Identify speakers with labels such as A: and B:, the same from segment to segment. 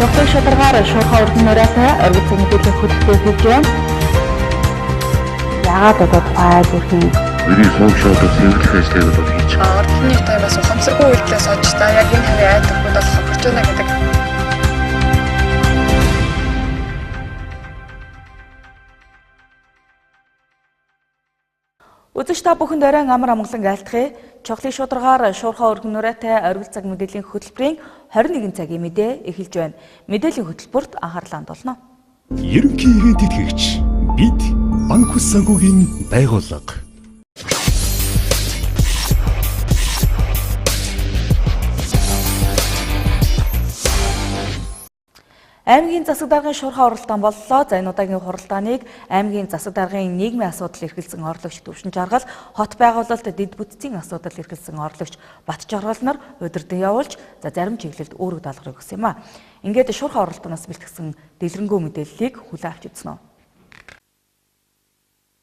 A: Чухал шударгаар шуурхай урд нураатай оргил цаг мэдээллийн хөтөлбөр хийж байна. Яагаад одоо файл үрхэн
B: Миний функшнууд цэвэрлэх ажлыг бол хийж байгаа.
C: Ордны таймаас ухамсаргүй үйлдэлээс олж та яг энэ хавийн айдагууд бол хаварч байна гэдэг.
A: Үзэгч та бүхэнд оройн амар амгалан айлтгая. Чухлын шударгаар шуурхай өргөн нураатай оргил цаг мэдээллийн хөтөлбөрийн 21 цагийн мэдээ эхэлж байна. Мэдээллийн хөтөлбөрт анхаарлаа хандуулна.
D: Ерөнхий ивент тэтгэгч бид банк ус санхүүгийн байгууллага. Аймгийн засаг даргын шуурхай оролтон боллоо. За энэ удаагийн хуралдааныг аймгийн засаг даргын нийгмийн асуудал эрхэлсэн орлогч Төвшин Жаргал, хот байгуулалт дэд бүтцийн асуудал эрхэлсэн орлогч Бат Жаргал нар удирдан явуулж зарим чиглэлд үүрэг даалгаврыг өгсөн юм а. Ингээд шуурхай оролтоноос бэлтгэсэн дэлгэрэнгүй мэдээллийг хүлээн авч үзнэ.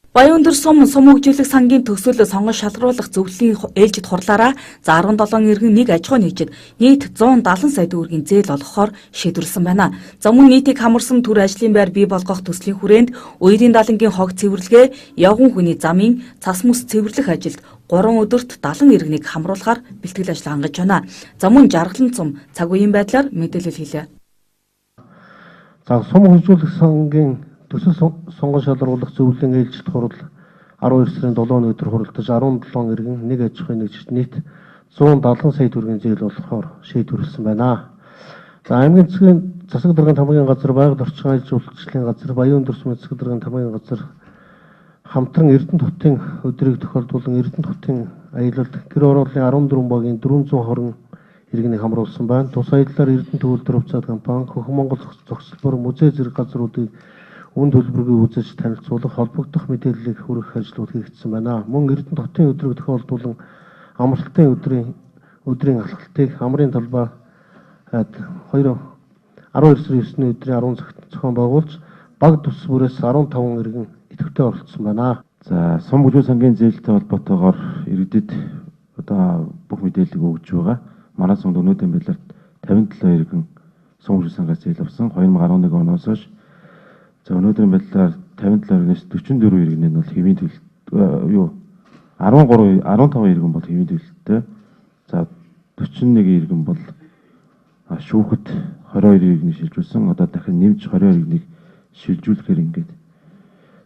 D: Баян өндөр сум хөгжүүлэх сангийн төсөл сонгон шалгаруулах зөвлөлийн ээлжид хурлаараа 17 иргэн нэг аж ахуй нэгжид нийт 170 сая төгрөгийн зээл олгохоор шийдвэрлсэн байна. За мөн нийтийг хамарсан төр ажлын байр бий болгох төслийн хүрээнд үерийн далангийн хог цэвэрлэгээ, явган хүний замын цас мөс цэвэрлэх ажилд 3 өдөрт 70 иргэнийг хамруулахаар бэлтгэл ажил хангаж байна. За мөн жаргалан цум цаг үеийн байдлаар мэдээлэл хийлээ.
E: За сум хөгжүүлэх сангийн төсөл сонгон шалгаруулах зөвлөлийн ээлжид хурал 12 сарын 7 өнөөдөр хуралдаж 17 иргэн нэг аж ахуйн нэгжид нийт 170 сая төгрөгийн зээл олгохоор шийдвэрлсэн байна. За аймгийн засаг даргын тамгын газар, байгаль орчин айлж үйлчлэлийн газар, Баян өндөр сумын засаг даргын тамгын газар хамтран Эрдэнэт хотын өдрийг тохиолдуулан Эрдэнэт хотын аялалд гэр орооллын 14 багийн 420 иргэнийг хамруулсан байна. Тус аяллаар Эрдэнэт төвлөрд хувьцаат компани, Хөх Монгол зохицолбор, музей зэрэг газруудыг үн төлбөргүй үзэж танилцуулах, холбогдох мэдээллийг хүргэх ажлууд хийгдсэн байна. Мөн Эрдэнэт хотын өдрийг тохиолдуулан амралтын өдрийн алхалтыг амрын талбай 12 сарын 9-ний өдрийн 10 цагт зохион байгуулж баг төс бүрээс 15 иргэн идэвхтэй оролцсон байна.
B: За сум хөгжүүлэх сангийн зээлтэй холбоотойгоор иргэдэд одоо бүх мэдээллийг өгж байгаа. Манай сумд өнөөдрийн байдлаар 57 иргэн сум хөгжүүлэх сангаас зээл авсан. 2011 оноос хойш за өнөөдрийн байдлаар 57 иргэнээс 44 иргэн нь бол хэвийн төлөлт 15 иргэн бол хэвийн төлөлттэй. За 41 иргэн бол шүүхэд 22 иргэнийг шилжүүлсэн. Одоо дахин нэмж 22 иргэнийг шилжүүлэхээр ингээд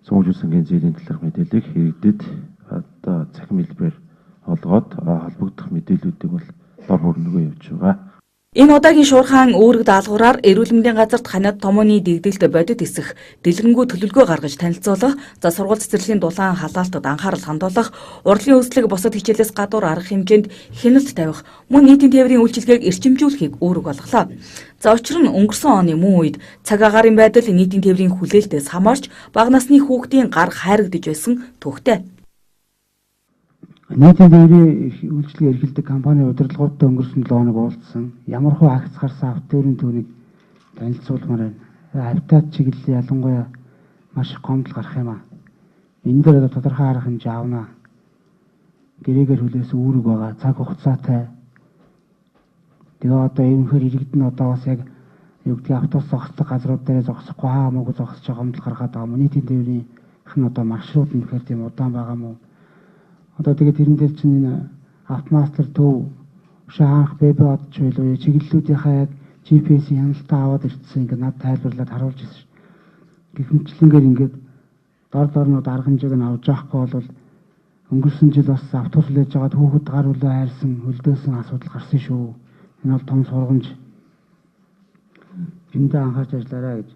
B: сум хөгжүүлэх сангийн зээлийн талаарх мэдээллийг иргэдэд одоо цахим хэлбэрээр олгоод холбогдох мэдээллүүдийг бол дор хөрнөгөө явж байгаа.
A: Энэ удаагийн шуурхаан үүрэг даалгавраар эрүүл мэндийн газарт ханиад томооны дэгдэлд бодит эсэх дэлгэрэнгүй төлөвлөгөө гаргаж танилцуулах, за сургууль цэцэрлэгийн дулаан халаалтад анхаарал хандуулах, урлагийн үзлэг бусад хичээлээс гадуур арга хэмжээнд хяналт тавих, мөн нийтийн тээврийн үйлчилгээг эрчимжүүлэхийг үүрэг болголоо. За учир нь өнгөрсөн оны мөн үед цаг агаарын байдал нийтийн тээврийн хүлээлтээс хамаарч бага насны хүүхдийн гар хайрагдж байсан түүхтэй.
F: Нийтийн тээврийн үйлчлэгээ эрхэлдэг компани удирдлагуудтай өнгөрсөн 7 хоног уулзсан. Ямар хөө акц гарсан автоөрийн түүнийг танилцуулмаар байна. Авитат чиглэл ялангуяа маш их гомдол гарах юм а. Энэ дээр тодорхой арга хэмжээ авна. Гэрээгээр хүлээсэн үүрэг байгаа. Цаг хугацаатай. Тэгээ одоо ерөнхийдөө иргэд нь одоо бас яг юу гэдгийг автобус зогсдог газрууд дээр зогсохгүй хамаагүй зогсож байгаа гомдол гаргаад байгаа юм. Нийтийн тээврийн одоо маршрут нь тэгэхээр тийм удаан байгаа юм уу? Одоо тэгээд тэрэн дээр чинь энэ автомастер төв шаанх бэбэ одч байлгүй чиглэлүүдийнхаа яг GPS-ийн хяналтаа аваад ирсэн ингээд над тайлбарлаад харуулж ирсэн. Гэвчлэнгээр ингээд дорнууд арга хэмжээг нь авч явахгүй бол өнгөрсөн жил бас автобус лээж байгаа хүүхэд гар хүлээ хайрсан хөлдөөсөн асуудал гарсан шүү. Энэ бол том сургамж. Эндээ анхаарч ажиллаарай гэж.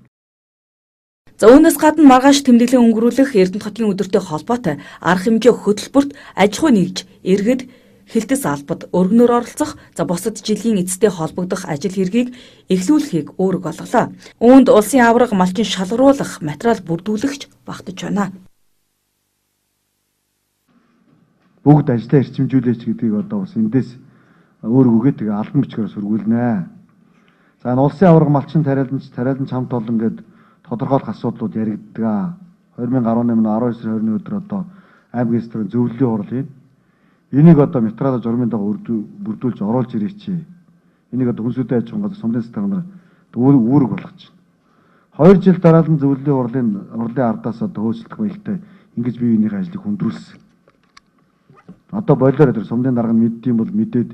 A: За үүнээс гадна маргааш тэмдэглэн өнгөрүүлэх Эрдэнэт хотын өдөртэй холбоотой арга хэмжээ хөтөлбөрт аж ахуй нэгж иргэд хилтэс албад өргөнөөр оролцох, за бусад жилийн эцэстээ холбогдох ажил хэргийг эхлүүлэхийг үүрэг болголоо. Үүнд улсын аварга малчин шалгаруулах материал бүрдүүлэгч багтаж байна.
G: Бүгд ажлаа эрчимжүүлээч гэдгийг одоо бас эндээс өөр үгээд тэгээ албан бичгээр сургуулнэ. За энэ улсын аварга малчин тариалан хамт олон гэдэг тодорхойлох асуудлууд яригддаг. 2018 оны 12 сарын 20-ны өдөр одоо аймгийн стратеги зөвлөлийн хурал юм. Энийг одоо материалаа журмын дагуу бүрдүүлж оруулж ирээч. Энийг одоо хүнсүүдийн аж ахуйн газар сумын стратеги нар үүрэг болгож байна. 2 жил дараалан зөвлөлийн урлын ардаас одоо хөөцөлдөх маягтай ингэж бие биенийхээ ажлыг хүндрүүлсэн. Одоо болоор тэр сумдын дарга нь мэддэм бол мэдээд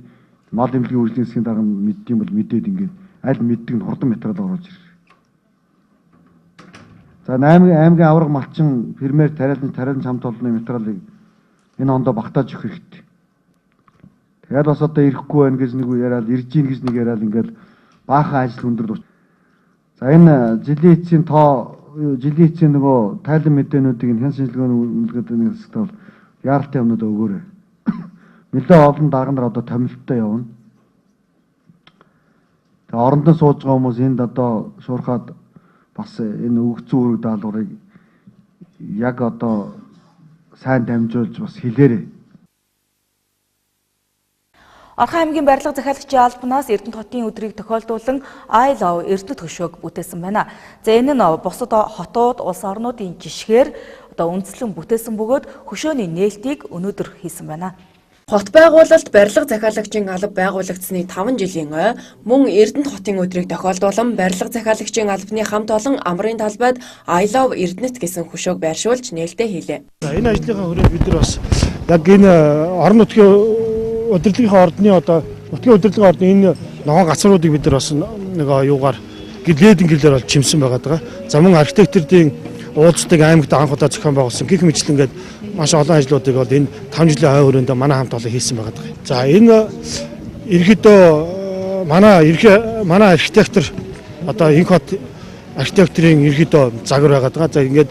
G: мал эмнэлгийн үржлийн засгийн дарга нь мэддэм бол мэдээд ингээд аль мэддэг нь хурдан материал оруулж ирэх. За аймгийн авраг малчин фермер тариалан чамд толны материалыг энэ ондоо багтааж өгөх хэрэгтэй. Тэгээд бас одоо ирэхгүй байна гэж нэг яриад ирж ийн гэж нэг яриад ингээд баахан ажил хүндрэл. За энэ жилийн эцсийн нөгөө тайлан мэдээнүүдийг хэн шинжилгээний үнэлгээний нэг хэсэгт бол яаралтай юмнууд өгөөрэй. Нэлээд олон дарга нар одоо томилттой явна. Тэгээ орондон сууж байгаа хүмүүс энд одоо шуурхаад бас энэ өгцөн үүрэг даалгаврыг яг одоо сайн дамжуулж бас хэлээрэй.
A: Орхон аймгийн барилга захиалагчийн албанаас Эрдэнэт хотын өдрийг тохиолдуулан I love Эрдэнэт хөшөөг бүтээсэн байна. За энэ нь бусад хотууд, улс орнуудын жишгээр одоо үндэслэн бүтээсэн бөгөөд хөшөөний нээлтийг өнөөдөр хийсэн байна.
H: Хот байгуулалт барилга захиалагчийн алба байгуулагдсны 5 жилийн ой мөн Эрдэнэт хотын өдрийг тохиолдуулан барилга захиалагчийн албаны хамт олон амрын талбайд I love Эрдэнэт гэсэн хөшөөг байршуулж нээлттэй хийлээ.
I: Энэ ажлынхаа хүрээнд бид нар бас яг энэ орон нутгийн удирдлагын ордны одоо нутгийн удирдлагын ордны энэ ногоон гацруудыг бид нар бас нэг юугаар гэлээдэн гэлээр бол чимсэн байгаад байгаа. За мөн архитекторын уулздаг аймагт анх удаа зохион байгуулсан гэх мэтлэн ингээд маш олон ажлуудыг бол энэ 5 жилийн хой хүрээнд манай хамт олон хийсэн байгаад байгаа. За энэ ерөөдөө манай архитектор одоо энэ хот архитекторын ерөөдөө загвар байгаад байгаа. За ингээд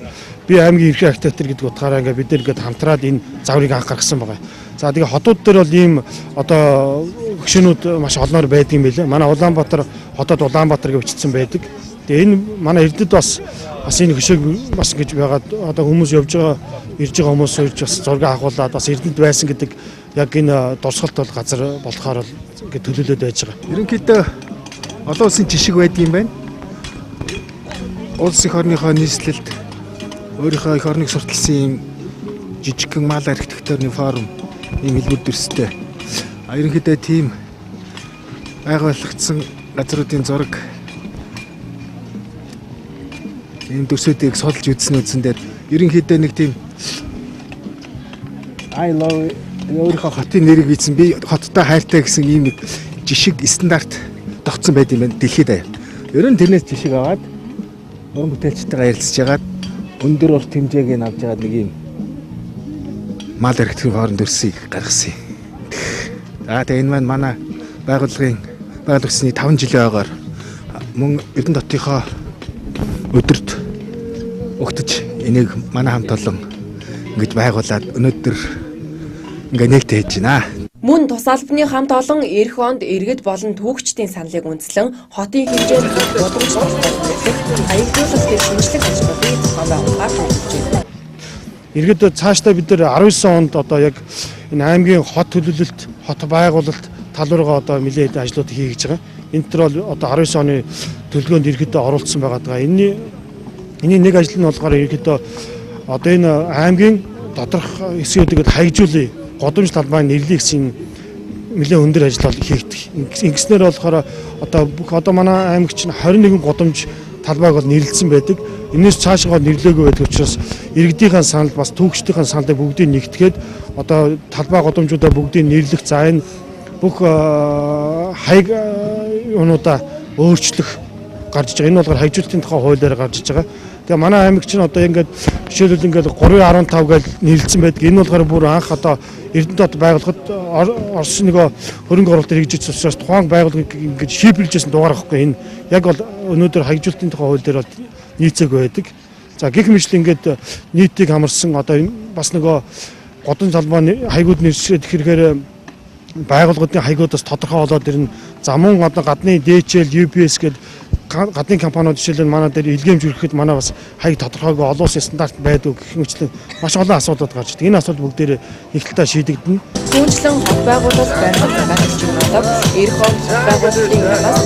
I: би аймгийн ерхий архитектор гэдэг утгаараа ингээд бид нар ингээд хамтраад энэ загварыг анх гаргасан байгаа. За тэгээ хотууд дээр бол ийм одоо хөшөөнүүд маш олноор байдаг юм билээ. Манай Улаанбаатар хотод Улаанбаатар гэж бичсэн байдаг. Тэгээ энэ манай Эрдэнэт бас энэ хөшөөг бас ингэж байгаад одоо хүмүүс явж байгаа ирж байгаа хүмүүс ирж бас зураг авахуулаад бас Эрдэнэт байсан гэдэг яг энэ дурсгалт бол газар болохоор бол ингэ төлөөлөд байж байгаа.
J: Ерөнхийдөө олон улсын жишг байдаг юм байна. Улс их орныхоо нийслэлд өөрийнхөө их орныг сурталсан юм жижигхэн мал архитектурны форум ийм хэлбэр төрстэй. Ерөнхийдөө тийм байгуулагдсан газруудын зураг ийм төрсүүдийг судалж үзсэн дээр ерөнхийдөө нэг тийм I love өөрийнхөө хотын нэрийг бичсэн би хоттой хайртай гэсэн ийм нэг жишг стандарт тогтсон байт юм байна дэлхийд аяа. Ер нь тэрнээс жишг аваад уран бүтээлчтэйгээ ярилцж хагаад өндөр урт хэмжээг нь авч яагаад нэг юм мал архитектурын хооронд төрсийг гаргасан юм. За тэгээ энэ манай байгууллагын 5 жилийн ойгоор мөн Эрдэнэт хотынхоо өдөрт өгтөж энийг манай хамт олон ингэж байгуулад өнөөдөр ингээ нээлттэй хийж байна.
H: Мөн тус албаны хамт олон эх онд иргэд болон түүхчдийн саналыг үндэслэн хотын хэмжээнд бодомж аялуулах гэх шинжлэх ажлуудыг зохион байгуулахаар төлөвлөж байна.
I: Иргэд цаашдаа бид нар 19 онд одоо яг энэ аймгийн хот төлөвлөлт, хот байгуулалт тал руугаа одоо нэлээд ажлууд хийгэж байгаа. Энэ төр бол одоо 19 оны төлөвлөгөөнд иргэд оролцсон байгаа. Энэний нэг ажил нь болохоор иргэд одоо энэ аймгийн доторх хэсгүүдийг хаягжуулъя, годомж талбай нэрлэе гэсэн нэлээд өндөр ажил хийгдэх. Ингэснээр болохоор одоо манай аймагч нь 21 годомж талбайг бол нэрлэлсэн байдаг. Энээс цаашгаа нэрлээгүй байдаг учраас иргэдийн санал бас түүхчдийн саналыг бүгдийг нэгтгэхэд одоо талбай годомжуудаа бүгдийг нэрлэх за энэ бүх хаяг юунуудаа өөрчлөх гарч байгаа. Энэ болохоор хаягжуулалтын тухай хуулиар гарч иж байгаа. Тэгээ манай аймагч нь одоо ингээд жишээлбэл ингээд 3.15 гэж нэрлэлсэн байдаг. Энэ болохоор бүр анх одоо Эрдэнэт байгууллагад Орос нөгөө хөрөнгө оруулалт хэрэгжиж учраас тухайн байгууллагыг ингээд шийдвэрлэжсэн дугаар ахгүй. Энэ яг бол өнөөдөр хаягжуулалтын тухай хуулиар бол нийцээг байдаг. За гэх мэт ингээд нийтийг хамарсан одоо бас нөгөө годон талбай хаягууд нэршээд ихэхээр байгууллагын хаягуудаас тодорхой болоод ирнэ. За мөн одоо гадны DHL, UPS гэдэг гадны компаниуд жишээлбэл манай дээр илгээмж өргөхөд манай бас хаяг тодорхойгүй олон улсын стандарт байдаг гэх мэтлэн маш олон асуудлууд гарч ирдэг. Энэ асуудал бүгдээр их талаа шийдэгдэнэ.
H: Түүнчлэн хот байгуулалт барилга захиалагчийн болоод эх онд байгуулалтын бас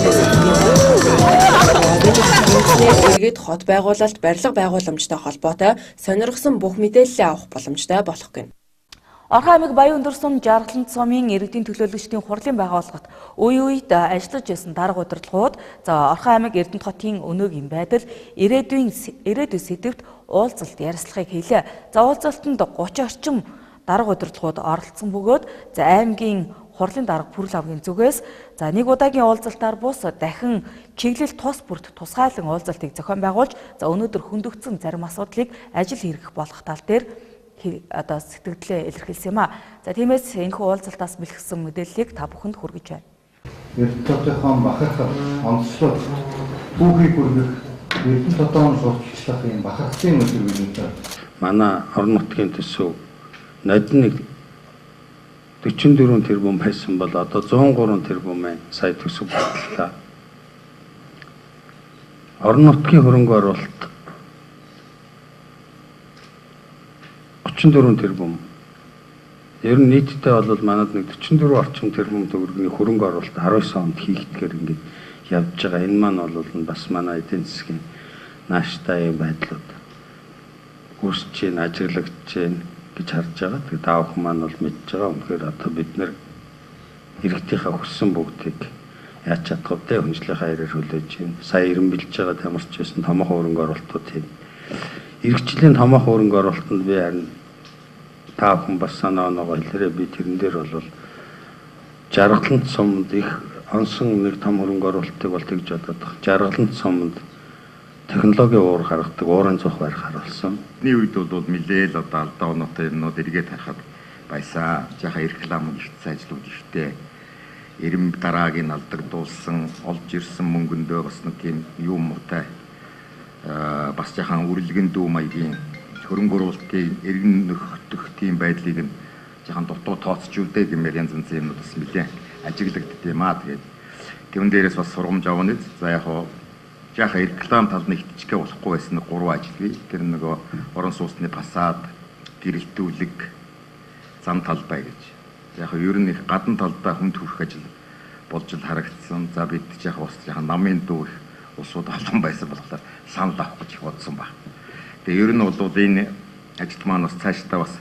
H: иргэд хот байгуулалт барилга байгууламжтай холбоотой сонирхсон бүх мэдээлэл авах боломжтой болох гэнэ.
A: Орхон аймаг Баян Өндөрсөн Жаргалант сумын иргэдийн төлөөлөгчдийн хурлын байгууллагт үе үед ажиллаж байсан дарга удирдлагууд Орхон аймаг Эрдэнэт хотын өнөөгийн байдал ирээдүйн сэдвт уулзалт ярилцлагыг хийлээ. Уулзалтанд 30 орчим дарга удирдлагууд оролцсон бөгөөд аймгийн хурлын дарга Пүрэл авгийн зүгээс нэг удаагийн уулзалтаар бус дахин чиглэл тус бүрт тусгайлан уулзалтыг зохион байгуулж өнөөдөр хөндөгдсөн зарим асуудлыг ажил хэрэгэх болох тал дээр сэтгэлдээ илэрхийлсэн юм а. Тиймээс энэхүү уулзалтаас бэлтгэсэн мэдээллийг та бүхэнд хүргэж байна.
K: Эрдэнэт хотын бахархал онцлог түүхийг хүргэх Эрдэнэт хотын сурталчлах юм бахархлын өдөр гэдэг.
L: Манай орон нутгийн төсөв нодныг 44 тэрбум байсан бол одоо 103 тэрбумын сая төсөв боллоо. Орон нутгийн хөрөнгө оруулалт 34 тэрбум. Ер нь нийтдээ бол манад нэг 44 орчим тэрбум төгрөгийн хөрөнгө оруулалт 19 онд хийгдгээр ингэж явж байгаа. Энэ маань бол бас манай эдийн засгийн нааштай байдлууд үүсэж чинь ажиглагдж чинь гэж харж байгаа. Тэгээд та бүхэн маань бол мэдж байгаа. Үнэхээр одоо бид нэр иргэдийнхээ хүссэн бүгдийг яаж чадах вэ? Хүнчлэхээ хэрээр хүлээж чинь сая ирэн бэлж байгаа тамирч байсан томоохон хөрөнгө оруулалтууд тийм. Иргэжлийн томоохон хөрөнгө оруулалтанд би харин та бүхэн бас санаа оноогоо хэлээрээ би тэрэн дээр бол Жаргалант сумд их онсон нэг том хөрөнгө оруулалтыг бол тэгж бодоод байна. Жаргалант сумд технологийн уур гаргадаг уурын зуух барих харуулсан.
M: Бидний үед бол нэлээл одоо алдаа оноотой юмнууд эргээд харахад байсан. Жаахан реклам ихтэй ажлууд ихтэй. Эрэм дараагийн алдагдуулсан, олж ирсэн мөнгөндөө бас нэг тийм юм муутай бас жаахан үрэлгэн дүү маягийн хөрөнгө оруулалтын эргэн нөхөх тийм байдлыг нь жаахан дутуу тооцжүүлдэг гэмээр янз янзын юмнууд бас нэлээд ажиглагддаг юм аа. Тэгээд тэрэн дээрээс бас сургамж авна. За яг хоо жаахан реклам талд нь ихтчгээ болохгүй байсан 3 ажил. Тэр нөгөө орон сууцны фасад, гэрэлтүүлэг, зам талбай гэж. Яг хоо ер нь их гадна талдаа хүнд хүрэх ажил болж л харагдсан. За бид жаахан бас жаахан намын дүү улсууд олон байсан болохоор санал авах гэж бодсон ба. Тэгээ ер нь бол энэ ажил маань бас цаашдаа бас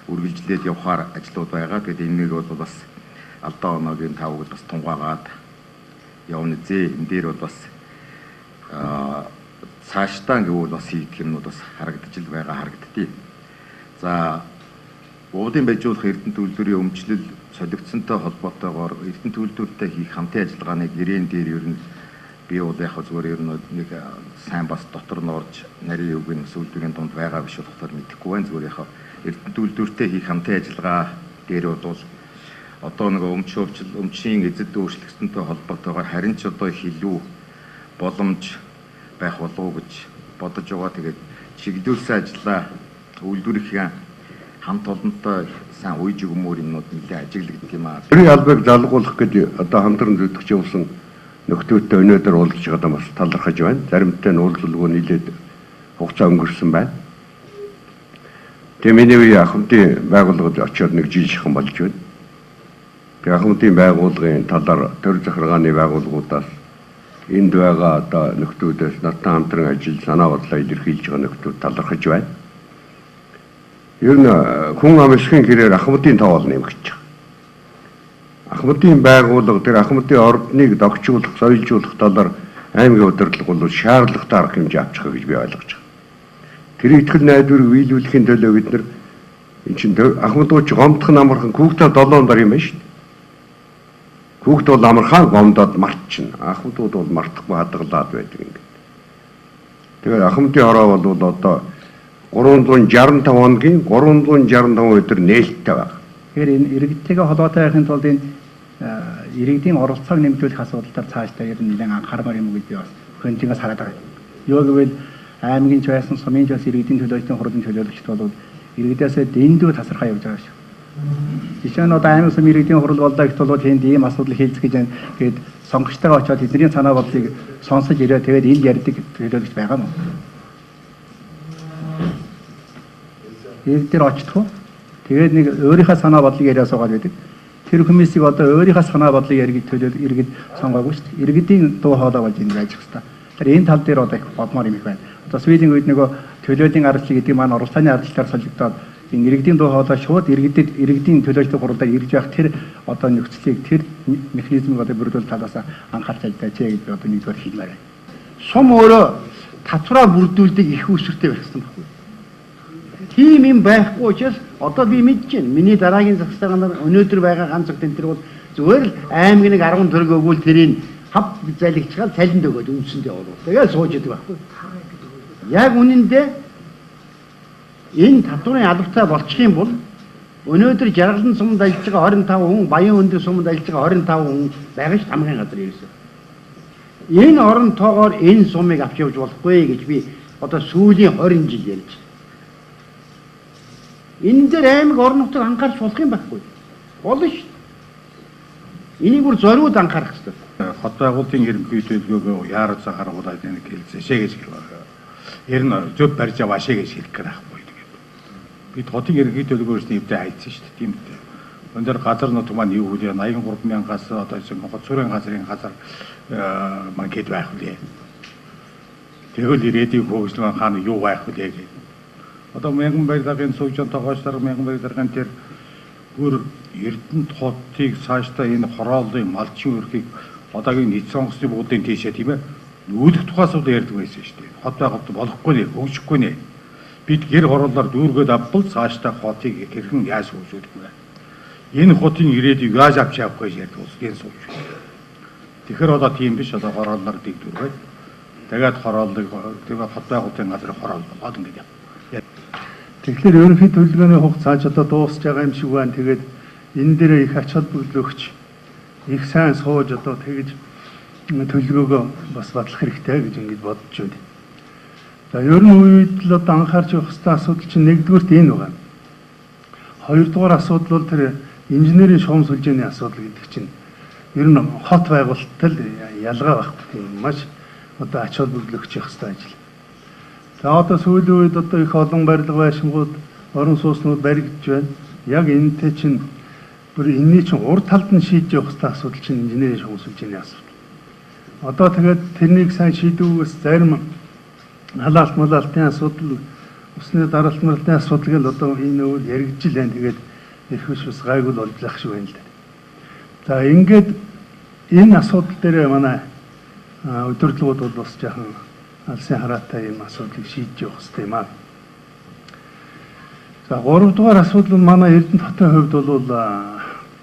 M: үргэлжлээд явахаар ажлууд байгаа. Тэгээд энийг бол бас алдаа оноогийн тавгад бас тунгаагаад явна зэ. Энэ дээр бол бас цаашдаа гэвэл бас хийх юмнууд бас харагдаж л байгаа харагдтыг. За уудын байжуулах Эрдэнэт үйлдвэрийн өмчлөл солигдсонтой холбоотойгоор Эрдэнэт үйлдвэртэй хийх хамтын ажиллагааны гэрээн дээр ер нь би бол яг зүгээр ер нь нэг сайн бас дотор нь орж нарийн үгийн үйлдвэрийн дунд байгаа биш болохоор мэдэхгүй байна. Зүгээр яг Эрдэнэт үйлдвэртэй хийх хамтын ажиллагаа дээр бол одоо нэг өмчийн эзэд өөрчлөгдсөнтэй холбоотойгоор харин ч одоо илүү боломж байх болов уу гэж бодож байгаа. Тэгээд чиглүүлсэн ажлаа үйлдвэрийн хамт олонтой сайн үе жигмөр юмнууд нэлээд ажиглагддаг юм аа.
N: Тэрийн албыг залгуулах гэж одоо хамтран зүтгэж явуулсан нөхдөдтэй өнөөдөр уулзж байгаа бас талархаж байна. Заримтай нь уулзалгүй нийлээд хугацаа өнгөрсөн байна. Тэгээ миний үе ахмадын байгууллагад очиод нэг жижигхэн болж байна. Би ахмадын байгууллагын талаар төр захиргааны байгууллагуудаас энд байгаа одоо нөхдүүдээс надтай хамтран ажил санаа бодлоо илэрхийлж байгаа нөхдүүд талархаж байна. Ер нь хүн амжилтын гэрээр ахмадын тоол нэмэгдэж байгаа. Ахмадын байгууллага тэр ахмадын ордныг догчуулах, соёлжуулах талаар аймгийн удирдлага бол шаардлагатай арга хэмжээ авчих гэж би ойлгож байгаа. Тэр итгэл найдварыг биелүүлэхийн төлөө бид нар энэ чинь ахмадууч гомдох амархан хүүхдээ 7 дор юм байна шүү дээ. Хүүхд бол амархан гомдоод мартчихна. Ахмадууд бол мартахгүй хадгалаад байдаг юм. Тэгэхээр ахмадын хороо бол одоо 365 хоногийн 365 өдөр нээлттэй байна.
F: Тэгэхээр энэ иргэдтэйгээ холбоотой байхын тулд энэ иргэдийн оролцоог нэмжүүлэх асуудал дээр цаашдаа ер нь нэлээд анхаармаар юм гэж би бас хөнтгөөс хараад байгаа. Юу гэвэл аймгийн ч байсан, сумын ч бас иргэдийн төлөөлөлтийн хурлын төлөөлөгчд бол иргэдээсээ дэндүү тасархаа явж байгаа шүү. Жишээ нь одоо аймаг сумын иргэдийн хурал боллоо гэх тул тэнд ийм асуудал хийлцэх гэж гээд сонгогчтойгоо очиод эдний санаа бодлыг сонсож ирээ. Тэгээд энд ярьдаг төлөөлөгч байгаа мó. Иргэд дээр очтгоо. Тэгээд нэг өөрийнхөө санаа бодлыг яриа суугаад байдаг. Тэр хүмүүсийг одоо өөрийнхөө санаа бодлыг ярих төлөөлөл иргэд сонгоогүй шүү дээ. Иргэдийн дуу хоолой болж энэ байж хэвээр. Тэр энэ тал дээр одоо их бодмоор юм их байна. Одоо Свелийн үед нөгөө төлөөллийн аргачлал гэдэг маань оролцооны аргачлалаар солигдоод
O: иргэдийн дуу хоолой шууд иргэдийн төлөөлөлтөд хуралдаар ирж явах тэр одоо нөхцөлийг тэр механизмыг одоо бүрдүүл талаас анхаарч ажиллаж гэж би одоо нэгдүгээр хэлмээр байна. Сум өөрөө татвараар бүрдүүлдэг их үүсвэртэй байх хэрэгтэй байхгүй. Тийм юм байхгүй учраас одоо би мэдэж байна. Миний дараагийн засагчаар өнөөдөр байгаа ганц зөв тентэр бол зүгээр л аймаг нэг 10 төгрөг өгвөл тэрийг хав залгичгаал цалинд өгөөд үндсэндээ оруулах. Тэгээд сууж идэг байхгүй. Яг үнэндээ энэ татварын албатай болчих юм бол өнөөдөр жаргалан сумд ажиллаж байгаа 25 хүн, Баян өндөр сумд ажиллаж байгаа 25 хүн байгаа ш тамгын газар ирсэн. Энэ орон тоогоор энэ сумыг авч явж болохгүй гэж би одоо сүүлийн 20 жил ярьж байна. Энэ дээр аймаг орон нутаг анхаарч болох юм байхгүй. Болно ш. Энийг бүр зориуд анхаарах хэрэгтэй.
K: Хот байгуулалтын ерөнхий төлөвлөгөөгөө яарч гаргуулад энэ хэлцээшээ гэж хэлвэ. Ер нь зөв барьж аваашээ гэж хэлэх гээд байхгүй тэгээд. Бид хотын ерөнхий төлөвлөгөөс нэвдээ хайцсан шүү дээ. Тийм үү. Өндөр газар нутг маань юу вэ? 83,000-аас одоо Монгол цорын газрын газар маань гээд байх үлээ. Тэгвэл ирээдүйн хөгжлөн хаана юу байх үлээ гэж. Одоо мянган баярлагын суугчийн тогоочлоор мянган баярлагын тэр бүр Эрдэнэт хотыг цаашдаа энэ хорооллын малчин өрхийг одоогийн нийт сонгоцны буудын тийшээ тийм ээ нүүлэх тухаас уу ярьдаг байсан шүү дээ. Хот байгуулалт болохгүй нэ, хөгжихгүй нэ. Бид гэр хорооллоор дүүргээд авбал цаашдаа хотыг хэрхэн яаж хөгжүүлэх вэ? Энэ хотын ирээдүйг яаж авч явах гэж ярьдаг улсын сууч. Тэгэхээр одоо тийм биш одоо хорооллоор дэгдүргээд тэгээд хорооллыг тэгээд хот байгуулалтын газар хороол болоод ингэж яв.
O: Тэгэхээр ерөнхий төлөвлөгөөний хугацааж одоо дуусч байгаа юм шиг байна. Тэгээд энэ дээр их ач холбогдол өгч их сайн сууж одоо тэгж төлөвлөгөөгөө бас батлах хэрэгтэй гэж ингэж бодож байна. За ер нь үед л одоо анхаарч явах хэрэгтэй асуудал чинь нэгдүгürt энэ байна. Хоёрдугаар асуудал бол тэр инженерийн шугам сүлжээний асуудал гэдэг чинь ер нь хот байгуулалтад ялгаа байхгүй маш одоо ач холбогдол өгч явах хэрэгтэй ажил. За одоо сүүлийн үед одоо их олон барилга байшингууд орон сууцнууд баригдж байна. Яг энэтэй чинь бүр энэний чинь урд талд нь шийдэж явах хэрэгтэй асуудал чинь инженерийн шугам сүлжээний асуудал. Одоо тэгээд тэрнийг сайн шийдвээс зарим халаалт-малаалтын асуудал, усны дараалт-маралтын асуудал гэл одоо энэ өөр яригдж л байна. Тэгээд их ус гайгүй болж лах шиг байна л да. За ингээд энэ асуудал дээр манай удирдлагууд бол бас жаахан алсын хараатай юм асуудлыг шийдэж явах хэрэгтэй юм аа. За 3 дугаар асуудал нь манай Эрдэнэт хотын хувьд бол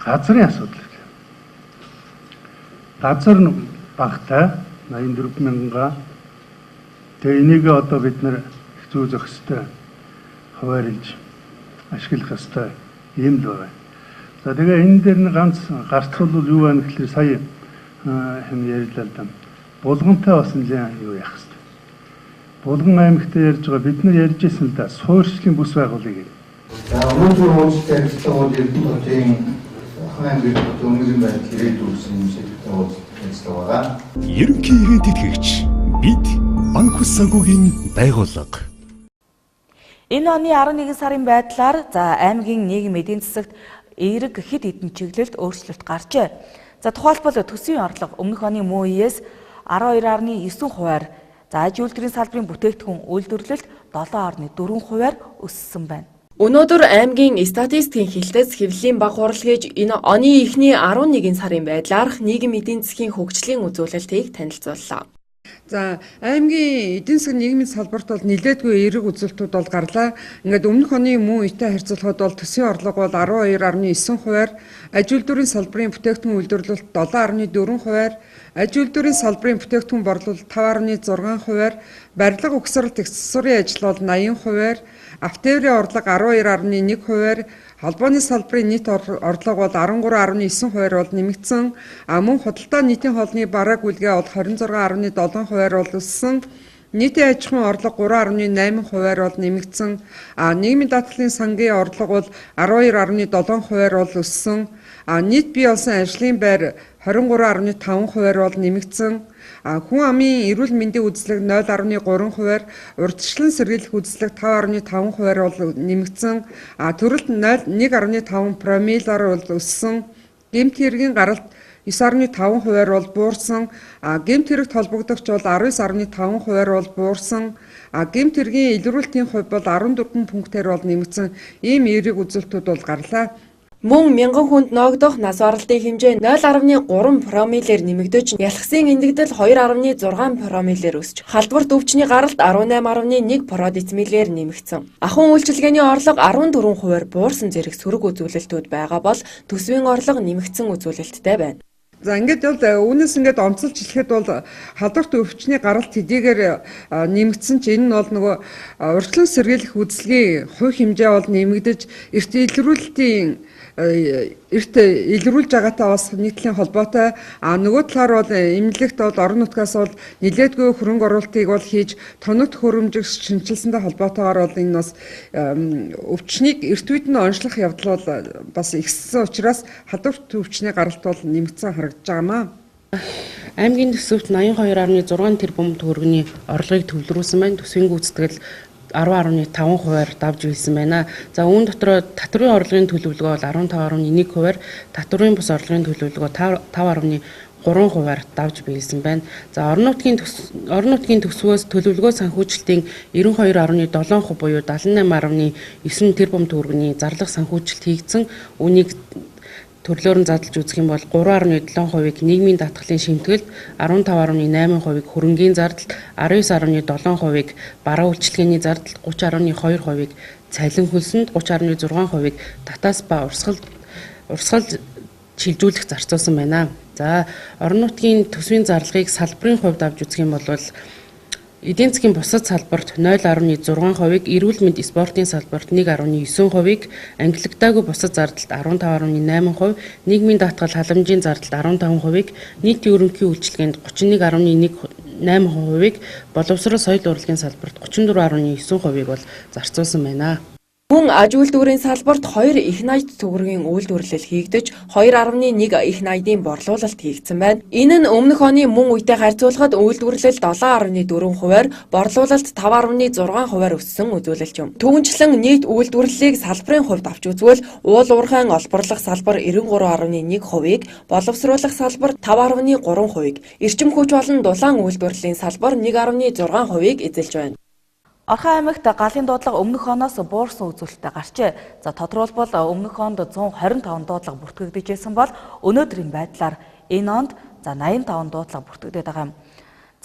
O: газрын асуудал. Газар багтай 84,000-га. Тэгээ энийг одоо бид нэр зүй зохистой хуваарлж ашиглах ёстой юм л байна. За тэгээ энэ дээр нэг ганц гарцгал бол юу байна гэхэлээ сая хэм ярьлаа л да. Булгантай бас нэлээд юу яах вэ? Булган аймагт ярьж байгаа бид нар ярьж ирсэн л да суурьшлийн бүс байгуулъя гэдэг.
K: За өнөөдөр уулзсан ярилцлага бол Эрдэнэт хотын аймгийн өнөөгийн байдал ирээдүйн юм шиг уулзсан байгаа.
P: Ерөнхий ирээдүйд итгэгч бид Банк ус санхүүгийн байгууллага.
D: Энэ оны 11 сарын байдлаар аймгийн нийгмийн эдийн засагт эерэг хэд хэдэн чиглэлд өөрчлөлт гарчээ. Тухайлбал төсвийн орлого өмнөх оны мөн үеэс 12.9%-аар аж үйлдвэрийн салбарын бүтээгдэхүүн үйлдвэрлэлд 7.4%-аар өссөн байна.
H: Өнөөдөр аймгийн статистикийн хэлтээс хэвлэлийн баг хурал гэж энэ оны эхний 11 сарын байдлаар нийгмийн эдийн засгийн хөгжлийн үзүүлэлтийг танилцууллаа.
Q: За аймгийн эдийн засгийн нийгмийн салбарт бол нэлээдгүй эерэг үзүүлэлтүүд бол гарлаа. Ингээд өмнөх оны мөн үетэй харьцуулахад бол төсвийн орлого бол 12.9%-аар, аж үйлдвэрийн салбарын бүтээгдэхүүн үйлдвэрлэлт 7.4%-аар, аж үйлдвэрийн салбарын бүтээгдэхүүн борлуулалт 5.6%-аар, барилга угсралт эксессуарын ажил бол 80%-аар, автоэврийн орлого 12.1%-аар, холбооны салбарын нийт орлого бол 13.9%-аар бол нэмэгдсэн. Мөн худалдаа нийтийн хоолны барааг үлгээ бол 26.7%-аар бол өссөн. Нийтийн аж ахуйн орлого 3.8%-аар бол нэмэгдсэн. Нийгмийн даатгалын сангийн орлого бол 12.7%-аар бол өссөн. Нийт бий болсон ажлын байр 23.5%-аар бол нэмэгдсэн. Хүн амын эрүүл мэндийн үзлэг 0.3%-аар, урьдчилан сэргийлэх үзлэг 5.5%-аар бол нэмэгдсэн. Төрөлт 1.5 промиллаар бол өссөн. Гэмт хэргийн гаралт 9.5% бол буурсан, гэмт хэрэгт холбогдогч бол 19.5% бол буурсан, гэмт хэргийн илрүүлтийн хувь бол 14 пунктээр бол нэмэгдсэн ийм эерэг үзүүлэлтүүд бол гарлаа.
H: Мөн 1000 хүнд ноогдох нас баралтын хэмжээ 0.3 промиллээр нэмэгдэж, ялхсын эндэгдэл 2.6 промиллээр өсч, халдварт өвчний гаралт 18.1 продецимиллээр нэмэгдсэн. Ахуйн үйлчилгээний орлого 14%-аар буурсан зэрэг сөрөг үзүүлэлтүүд байгаа бол төсвийн орлого нэмэгдсэн үзүүлэлттэй байна.
Q: За ингээд бол үүнээс ингээд онцолж хэлэхэд бол халдварт өвчний гаралт хэдийгээр нэмэгдсэн ч энэ нь бол нөгөө урьдчилан сэргийлэх үйлчилгээний хувь хэмжээ бол нэмэгдэж, эрт илрүүлж байгаатай бас нийтлийн холбоотой. Нөгөө талаар бол эмнэлэгт бол орон нутгаас бол нэлээдгүй хөрөнгө оруулалтыг бол хийж тоногт хөрөмжийг шинжилсэндээ холбоотойгоор бол энэ бас өвчнийг эрт үед нь онцлох явдал бол бас ихссэн учраас халдварт өвчний гаралт бол нэмэгдсэн харагдаж байгаамаа.
R: Аймгийн төсөвт 82.6 тэрбум төгрөгийн орлогыг төвлөрүүлсэн байна. Төсвийн гүйцэтгэл 10.5%-аар давж билсэн байна. За үүн дотор татврын орлогын төлөвлөгөө бол 15.1%-аар, татврын бус орлогын төлөвлөгөө 5.3%-аар давж биелсэн байна. За орон нутгийн төсвөөс төлөвлөгөө санхүүжилтийн 92.7% буюу 78.9 тэрбум төгрөгийн зарлах санхүүжилт хийгдсэн. Үүнийг төрлөөр нь задлж үзэх юм бол 3.7%-ийг нийгмийн даатгалын шимтгэлд, 15.8%-ийг хөрөнгийн зардалд, 19.7%-ийг бараа үйлчилгээний зардалд, 30.2%-ийг цалин хөлсөнд, 30.6%-ийг татаас ба урсгал шилжүүлэх зарцуулсан байна. За орон нутгийн төсвийн зарлагыг салбарын хувьд авч үзэх юм бол эдийн засгийн бусад салбарт 0.6%-ийг, эрүүл мэнд спортын салбарт 1.9%-ийг, ангилагдаагүй бусад зардалд 15.8%, нийгмийн даатгал халамжийн зардалд 15%-ийг, нийтийн ерөнхий үйлчилгээнд 31.8%-ийг, боловсрол соёл урлагийн салбарт 34.9%-ийг бол зарцуулсан байна.
H: Мөн аж үйлдвэрийн салбарт 2 их найд төгрөгийн үйлдвэрлэл хийгдэж, 2.1 их найдын борлуулалт хийгдсэн байна. Энэ нь өмнөх оны мөн үетэй харьцуулахад үйлдвэрлэл 7.4%-аар, борлуулалт 5.6%-аар өссөн үзүүлэлт юм. Түүнчлэн нийт үйлдвэрлэлийг салбарын хувьд авч үзвэл, уул уурхайн олборлох салбар 93.1%-ийг, боловсруулах салбар 5.3%-ийг, эрчим хүч болон дулаан үйлдвэрлэлийн салбар 1.6%-ийг эзэлж байна.
A: Орхон аймагт галын дуудлага өмнөх оноос буурсан үзүүлэлттэй гарчээ. За тодорхойлбол өмнөх онд 125 дуудлага бүртгэгдэж байсан бол өнөөдрийн байдлаар энэ онд 85 дуудлага бүртгэгдээд байгаа юм.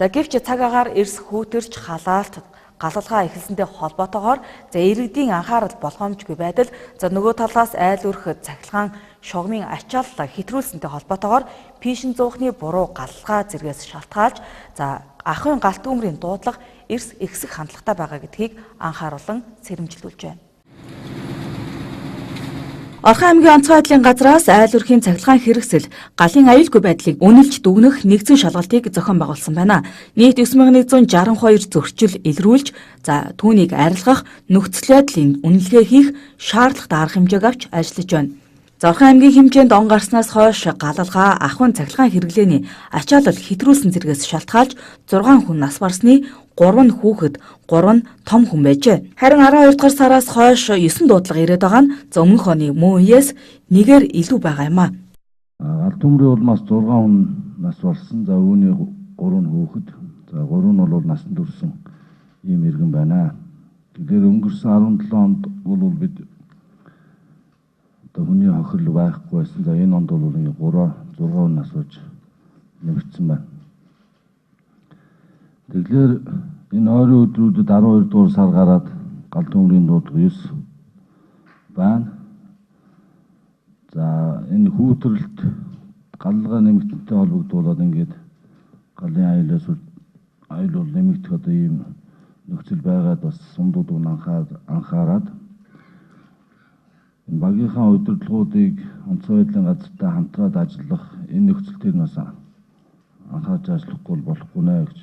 A: За гэвч цаг агаар эрс хүүтэрч халаалт галалгаа эхэлсэнтэй холбоотойгоор иргэдийн анхаарал болгоомжгүй байдал, нөгөө талаас айл өрх цахилгаан шугамын ачаал хэтрүүлсэнтэй холбоотойгоор пишин зуухны буруу галалгаа зэргээс шалтгаалж ахуйн галт үүмрийн дуудлага эрс ихсэх хандлагатай байгаа гэдгийг анхааруулan сэрэмжлүүлж байна. Орхон аймгийн онцгой байдлын газраас айл өрхийн цахилгаан хэрэгсэл галын аюулгүй байдлыг үнэлж дүгнэх нэгдсэн шалгалтыг зохион байгуулсан байна. Нийт 9162 зөрчил илрүүлж, түүнийг арилгах, нөхцөл байдлын үнэлгээ хийх шаардлагатай арга хэмжээг авч ажиллаж байна. Орхон аймгийн хэмжээнд он гарснаас хойш галалгаа, ахуйн цахилгаан хэрэглээний ачаалал хэтрүүлсэн зэргээс шалтгаалж 6 хүн нас барсны, 3 нь хүүхэд, 3 нь том хүн байжээ. Харин 12 дугаар сараас хойш 9 дуудлага ирээд байгаа нь өмнөх оны мөн үеэс нэгээр илүү байгаа юм а.
B: Галт өмрийн улмаас 6 хүн нас барсан. Үүний 3 нь хүүхэд, 3 нь бол насанд хүрсэн ийм иргэн байна. Тэгэхээр өнгөрсөн 17 онд бол бид хүний хохирол байхгүй байсан. Энэ онд бол 6 нас барж нэмэгдсэн байна. Тэгэхээр энэ ойрын өдрүүдэд 12 дугаар сар гараад галт өмрийн дуудлага 9 байна. Энэ хүүтрэлт галлага нэмэгдэнтэй холбогдуулаад ингээд галын аюул бол нэмэгдэх ийм нөхцөл байгаад бас сумдууд анхаарад энэ багийнхаа удирдлагуудыг онцгой байдлын газартай хамтраад ажиллах энэ нөхцөлтийг бас анхаарч ажиллахгүй болохгүй нэ гэж.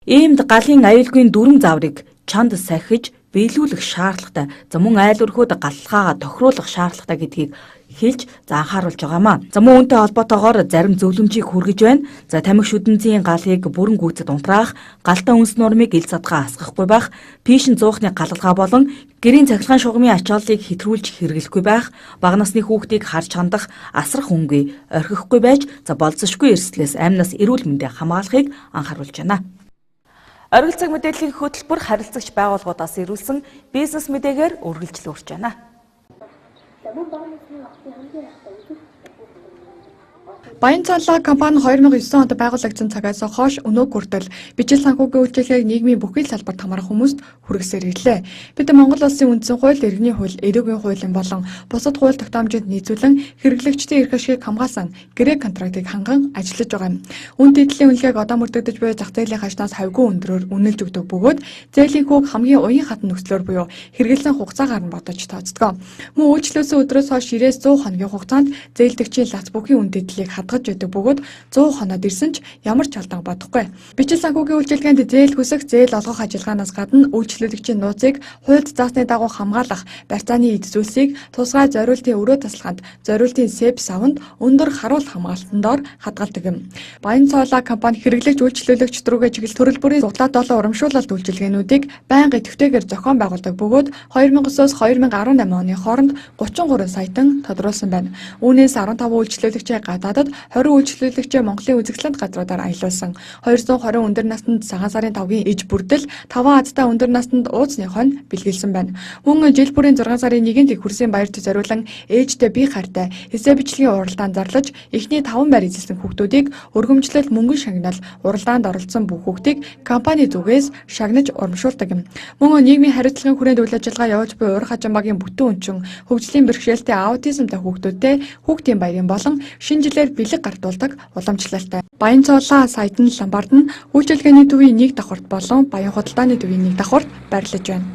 A: Иймд галын аюулгүй дүрм зааврыг чанд сахиж биелүүлэх шаардлагатай. Мөн айл өрхөөд галлахаагаа тохируулах шаардлагатай гэдгийг хэлж анхааруулж байгаамаа. Мөн үүнтэй холбоотойгоор зарим зөвлөмжийг хүргэж байна. Тамхи шүдэнцийн галыг бүрэн гүйцэд унтраах, галтаа үнс нормыг ил задгаа асгахгүй байх, пишин зуухны галалгаа болон Гэрийн цахилгаан шугамын ачааллыг хэтрүүлж хэрэглэхгүй байх, бага насны хүүхдийг харж хандах, асрах үнгүй, орхихгүй байж болзошгүй эрсдлээс амнаас эрүүл мэндийг хамгаалахыг анхааруулж байна. Оргил цаг мэдээллийн хөтөлбөр харилцагч байгууллагуудаас ирүүлсэн бизнес мэдээгээр үргэлжлүүлж байна.
C: Баян цаалаа компани 2009 онд байгуулагдсан цагаас хойш өнөөг хүртэл бичил санхүүгийн үйлчилгээг нийгмийн бүхий л салбарт хамаарах хүмүүст хүргэсээр ирлээ. Бид Монгол Улсын үндсэн хууль, иргэний хууль, эрүүгийн хуулийн болон бусад хууль тогтоомжинд нийцүүлэн хэрэглэгчдийн эрх ашигыг хамгаалсан гэрээ контрактыг ханган ажиллаж байгаа юм. Үн тэтгэлийн үнэлгээг одоо мөрдөгдөж буй зах зээлийн хажнаас хавьгүй өндрөөр үнэлж өгдөг бөгөөд зээлийн хүүг хамгийн уян хатан нөхцлөөр буюу хэрэгэлсэн хугацаагаар нь бодож тооцдог. Мөн үйлчлүүлсэн өдрөөс хойш 90-100 хоногийн хугацаанд зээлдэгчийн лац бүхий үн тэтгэлийг хадгаж байдаг бөгөөд 100 хоноод ирсэн ч ямар ч алдан бодохгүй. Бичил санхүүгийн үйлчилгээнд зээл хүсэх, зээл олгох ажиллагаанаас гадна үйлчлүүлэгчийн нууцыг хуульд заасны дагуу хамгаалах, барьцааны эд зүйлсийг тусгай зориултын өрөө тасалгаанд, зориултын СЭП савнд өндөр харуулт хамгаалтанд дор хадгалдаг юм. Баян цаалаа компани хэрэглэгч үйлчлүүлэгч рүүгээ чиглэл төрөл бүрийн судлаад болон урамшуулалт үйлчилгээнүүдийг байнга идэвхтэйгээр зохион байгуулдаг бөгөөд 2009-оос 2018 оны хооронд 33 саятан тодруулсан байна. Үүнээс 15 үйлчлүүлэгчийн гадаадад 20 үйлчлүүлэгчээ Монголын үзэсгэлэнт газруудаар аялуулсан. 220 өндөр наснд цагаан сарын 5-гийн иж бүрдэл, 5 азтай өндөр наснд ууцныхоо нь бэлгэлсэн байна. Мөн жил бүрийн 6 сарын 1-нд их хөрсийн баярт зориулан ээжтэй бие хартай эсэ бичлэгийн уралдаанд зарлаж эхний 5 байр эзэлсэн хүүхдүүдийг өргөмжлөлт мөнгөн шагнал уралдаанд оролцсон бүх хүүхдийг компани зүгээс шагнаж урамшуулдаг юм. Мөн нийгмийн хариуцлагын хүрээнд үйл ажиллагаа явуулж буй урах хажимаагийн бүтэн өнчин хөгжлийн бэрхшээлтэй аутизмтай хүүхдүүдтэй хүүхдийн баярын болон шинэ жилээр бэлэг гартуулдаг уламжлалтай. Баян цаалаа сайд нь Ламбард нь үйлчилгээний төвийн 1 давхарт болон баян худалдааны төвийн 1 давхарт байрлаж байна.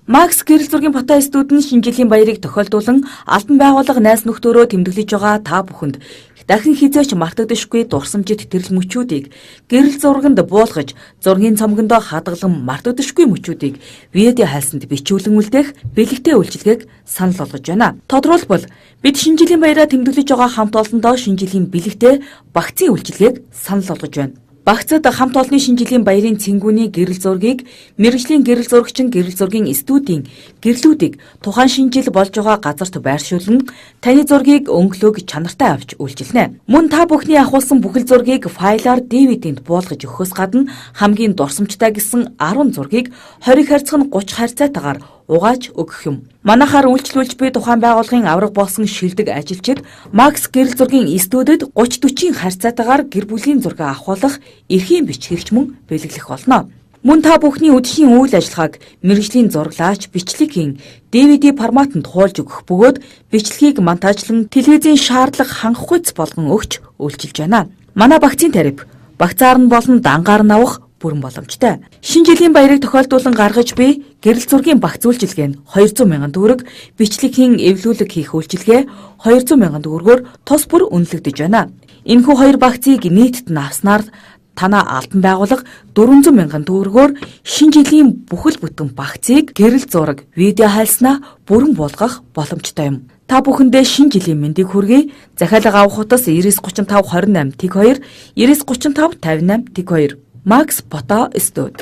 A: Макс гэрэл зургийн фото студ нь шинэ жилийн баярыг тохиолдуулан албан байгууллага найз нөхдөөрөө тэмдэглэж байгаа та бүхэнд дахин хизээч мартагдашгүй дурсамжит тэрл мөчүүдийг гэрэл зурганд буулгаж зургийн цомгондоо хадгалан мартагдашгүй мөчүүдийг видео хайлсанд бичүүлэн үлдээх бэлэгтэй үйлчилгээг санал болгож байна. Тодорхойлбол бид шинэ жилийн баяраа тэмдэглэж байгаа хамт олондоо шинэ жилийн бэлэгтэй багцын үйлчилгээг санал болгож байна. Багцад хамт олонны шинэ жилийн баярын цэнгүүний гэрэл зургийг мэргэжлийн гэрэл зурагчин гэрэл зургийн студийн гэрлүүдийг тухайн шинэ жил болж байгаа газарт байршуулна. Таны зургийг өнгөлөг чанартай авч үйлчилнэ. Мөн та бүхний ахуулсан бүхэл зургийг файлаар DVD-нд буулгаж өгөхөөс гадна хамгийн дурсамжтай гэсэн 10 зургийг 20 харьцах нь 30 харьцаатаагаар угааж өгөх юм. Манайхаар үйлчлүүлж буй тухайн байгууллагын авраг болсон шилдэг ажилчид Макс гэрэл зургийн студид 30-40 харьцаатаагаар гэр бүлийн зураг авахулах эрхийн бичгэрч мөн бэлэглэх болно. Мөн та бүхний үдшийн үйл ажиллагааг мэргэжлийн зураглаач бичлэгийн DVD форматанд хуулж өгөх бөгөөд бичлэгийг монтажлан телевизийн шаардлага хангахгүйц болгон өгч үйлчилж байна. Манай багцын тариф багцаар нь болон дангаар нь авах бүрэн боломжтой. Шинэ жилийн баярыг тохиолдуулан гаргаж буй гэрэл зургийн багц үйлчилгээ нь 200 мянган төгрөг, бичлэгийн эвлүүлэг хийх үйлчилгээ 200 мянган төгрөгөөр тус бүр үнэлэгдэж байна. Энэхүү хоёр багцыг нийтд нь авснаар танаа албан байгууллага 400 мянган төгрөгөөр шинэ жилийн бүхэл бүтэн багцыг гэрэл зураг, видео хайлснаа бүрэн буулгах боломжтой юм. Та бүхэндээ шинэ жилийн мэндийг хүргэе. Захиалга авах утас 9935 28 тэг 2, 9935 58 тэг 2. Макс фото студ.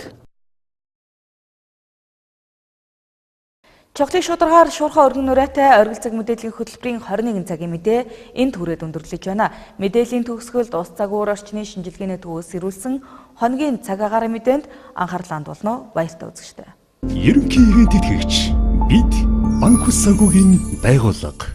A: Чоглын шударгаар шуурхай өргөн нүрээтэй оргил цаг мэдээллийн хөтөлбөрийн 21 цагийн мэдээ энд хүрээд өндөрлөж байна. Мэдээллийн төгсгөлд ус цаг уур орчны шинжилгээний төвөөс ирүүлсэн хоногийн цаг агаарын мэдээнд анхаарлаа хандуулно. Баяртай үзэгчдээ.
P: Ерөнхий иргэдэд итгэгч бид банк ус санхүүгийн байгууллага